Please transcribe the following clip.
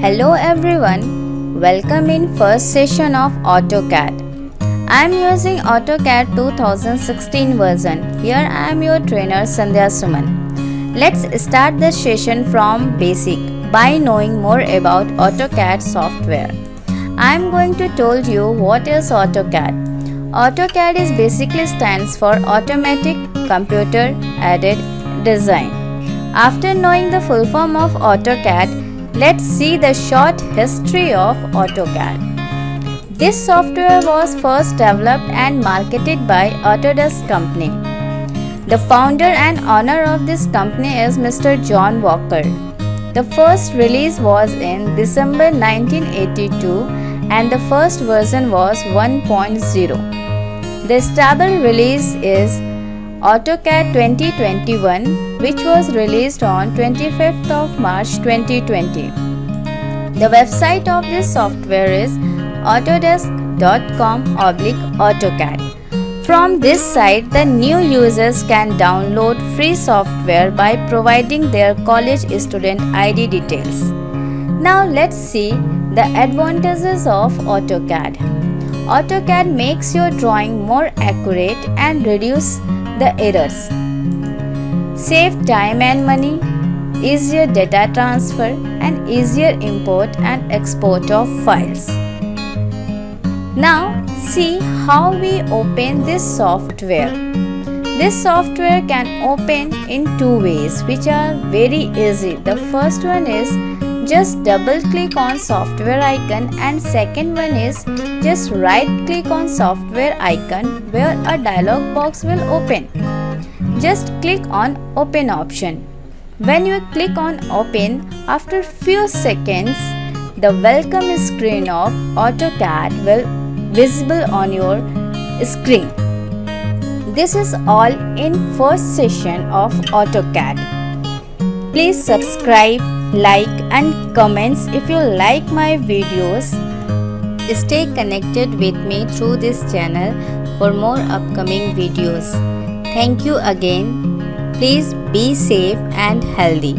Hello everyone, welcome in first session of AutoCAD. I am using AutoCAD 2016 version. Here I am your trainer Sandhya Suman. Let's start the session from basic by knowing more about AutoCAD software. I am going to tell you what is AutoCAD. AutoCAD is basically stands for Automatic Computer Aided Design. After knowing the full form of AutoCAD, let's see the short history of AutoCAD. This software was first developed and marketed by Autodesk Company. The founder and owner of this company is Mr. John Walker. The first release was in December 1982 and the first version was 1.0. The stable release is AutoCAD 2021, which was released on 25th of March 2020. The website of this software is autodesk.com/AutoCAD. From this site, the new users can download free software by providing their college student ID details. Now let's see the advantages of AutoCAD. AutoCAD makes your drawing more accurate and reduce the errors. Save time and money, easier data transfer and easier import and export of files. Now see how we open this software. This software can open in two ways which are very easy. The first one is just double click on software icon and second one is just right click on software icon where a dialog box will open. Just click on open option. When you click on open, after few seconds the welcome screen of AutoCAD will visible on your screen. This is all in first session of AutoCAD. Please subscribe, like and comments if you like my videos. Stay connected with me through this channel for more upcoming videos. Thank you again. Please be safe and healthy.